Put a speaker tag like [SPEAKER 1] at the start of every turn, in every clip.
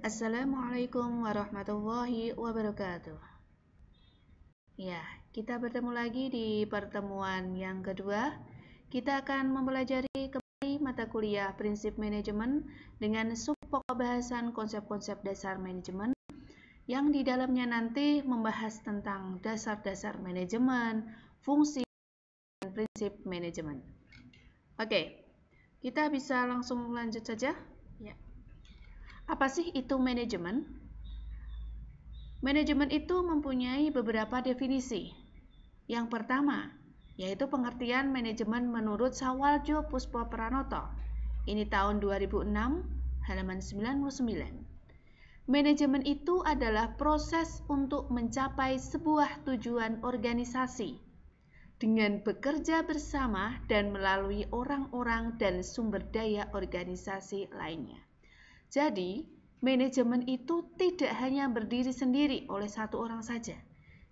[SPEAKER 1] Assalamualaikum warahmatullahi wabarakatuh. Ya, kita bertemu lagi di pertemuan yang kedua. Kita akan mempelajari kembali mata kuliah prinsip manajemen dengan subpokok bahasan konsep-konsep dasar manajemen yang di dalamnya nanti membahas tentang dasar-dasar manajemen, fungsi, dan prinsip manajemen. Oke, kita bisa langsung lanjut saja. Ya. Apa sih itu manajemen? Manajemen itu mempunyai beberapa definisi. Yang pertama, yaitu pengertian manajemen menurut Sawaljo Puspopranoto. Ini tahun 2006, halaman 99. Manajemen itu adalah proses untuk mencapai sebuah tujuan organisasi dengan bekerja bersama dan melalui orang-orang dan sumber daya organisasi lainnya. Jadi, manajemen itu tidak hanya berdiri sendiri oleh satu orang saja.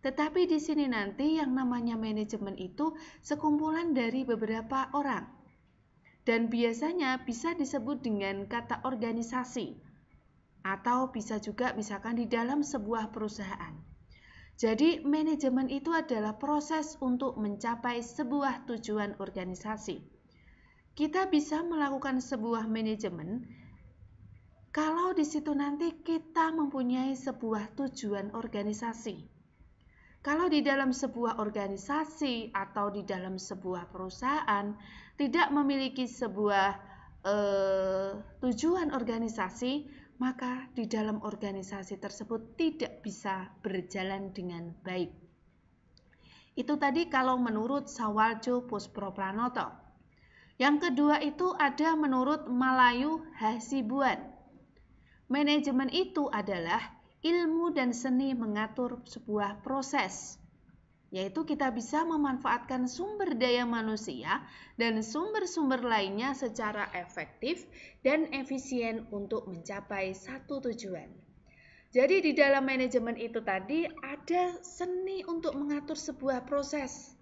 [SPEAKER 1] Tetapi di sini nanti yang namanya manajemen itu sekumpulan dari beberapa orang. Dan biasanya bisa disebut dengan kata organisasi. Atau bisa juga misalkan di dalam sebuah perusahaan. Jadi manajemen itu adalah proses untuk mencapai sebuah tujuan organisasi. Kita bisa melakukan sebuah manajemen kalau di situ nanti kita mempunyai sebuah tujuan organisasi. Kalau di dalam sebuah organisasi atau di dalam sebuah perusahaan tidak memiliki sebuah tujuan organisasi, maka di dalam organisasi tersebut tidak bisa berjalan dengan baik. Itu tadi kalau menurut Sawaljo Puspopranoto. Yang kedua itu ada menurut Malayu Hasibuan. Manajemen itu adalah ilmu dan seni mengatur sebuah proses, yaitu kita bisa memanfaatkan sumber daya manusia dan sumber-sumber lainnya secara efektif dan efisien untuk mencapai satu tujuan. Jadi di dalam manajemen itu tadi ada seni untuk mengatur sebuah proses.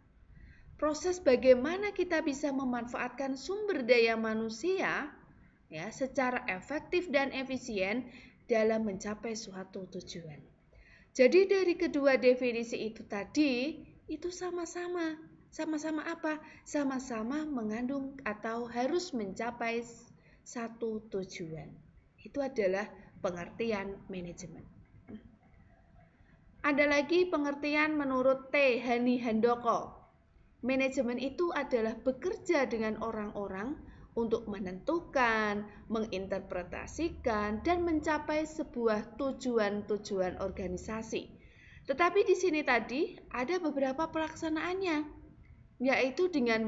[SPEAKER 1] Proses bagaimana kita bisa memanfaatkan sumber daya manusia ya, secara efektif dan efisien dalam mencapai suatu tujuan. Jadi dari kedua definisi itu tadi, itu sama-sama apa? Sama-sama mengandung atau harus mencapai satu tujuan. Itu adalah pengertian manajemen. Ada lagi pengertian menurut T. Hani Handoko. Manajemen itu adalah bekerja dengan orang-orang untuk menentukan, menginterpretasikan, dan mencapai sebuah tujuan-tujuan organisasi. Tetapi di sini tadi ada beberapa pelaksanaannya, yaitu dengan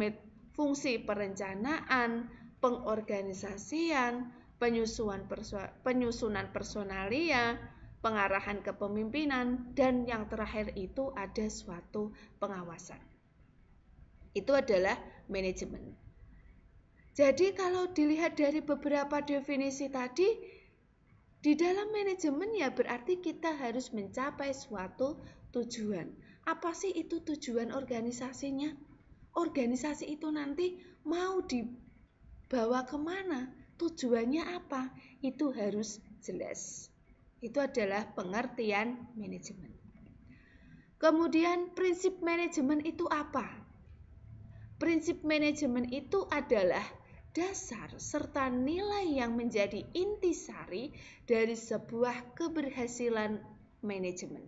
[SPEAKER 1] fungsi perencanaan, pengorganisasian, penyusunan personalia, pengarahan kepemimpinan, dan yang terakhir itu ada suatu pengawasan. Itu adalah manajemen. Jadi kalau dilihat dari beberapa definisi tadi, di dalam manajemen ya berarti kita harus mencapai suatu tujuan. Apa sih itu tujuan organisasinya? Organisasi itu nanti mau dibawa kemana? Tujuannya apa? Itu harus jelas. Itu adalah pengertian manajemen. Kemudian prinsip manajemen itu apa? Prinsip manajemen itu adalah dasar serta nilai yang menjadi intisari dari sebuah keberhasilan manajemen.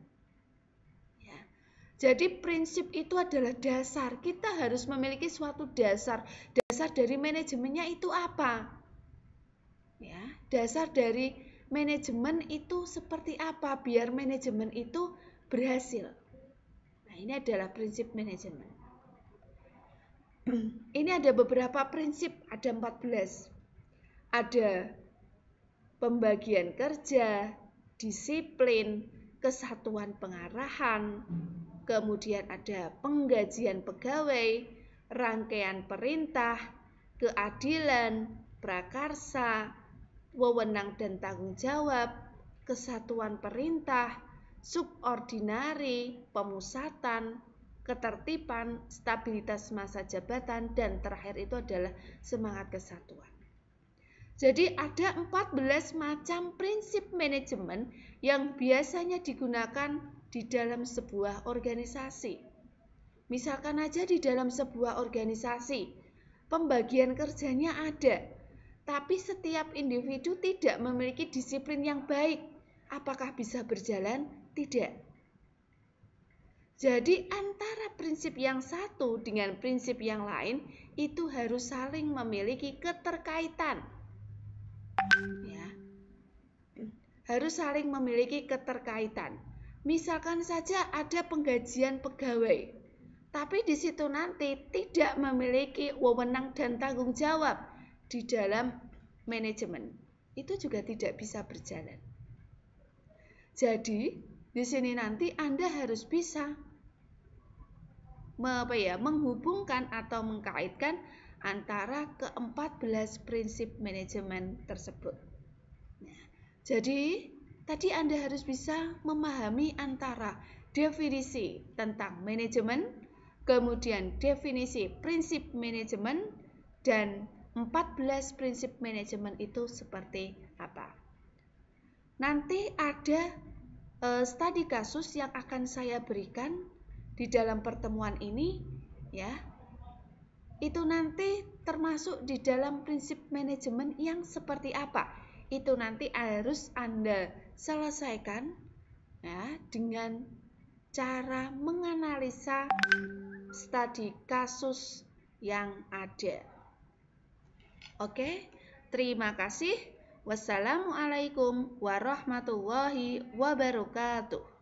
[SPEAKER 1] Ya. Jadi prinsip itu adalah dasar. Kita harus memiliki suatu dasar. Dasar dari manajemennya itu apa? Ya, dasar dari manajemen itu seperti apa biar manajemen itu berhasil. Nah, ini adalah prinsip manajemen. Ini ada beberapa prinsip, ada 14. Ada pembagian kerja, disiplin, kesatuan pengarahan, kemudian ada penggajian pegawai, rangkaian perintah, keadilan, prakarsa, wewenang dan tanggung jawab, kesatuan perintah, subordinari, pemusatan, ketertiban, stabilitas masa jabatan, dan terakhir itu adalah semangat kesatuan. Jadi ada 14 macam prinsip manajemen yang biasanya digunakan di dalam sebuah organisasi. Misalkan aja di dalam sebuah organisasi, pembagian kerjanya ada, tapi setiap individu tidak memiliki disiplin yang baik. Apakah bisa berjalan? Tidak. Jadi antara prinsip yang satu dengan prinsip yang lain itu harus saling memiliki keterkaitan. Ya. Harus saling memiliki keterkaitan. Misalkan saja ada penggajian pegawai, tapi di situ nanti tidak memiliki wewenang dan tanggung jawab di dalam manajemen, itu juga tidak bisa berjalan. Jadi di sini nanti Anda harus bisa menghubungkan atau mengkaitkan antara ke-14 prinsip manajemen tersebut. Nah, jadi tadi Anda harus bisa memahami antara definisi tentang manajemen, kemudian definisi prinsip manajemen, dan 14 prinsip manajemen itu seperti apa. Nanti ada studi kasus yang akan saya berikan di dalam pertemuan ini, ya. Itu nanti termasuk di dalam prinsip manajemen yang seperti apa. Itu nanti harus Anda selesaikan ya, dengan cara menganalisa studi kasus yang ada. Oke, terima kasih. Wassalamualaikum warahmatullahi wabarakatuh.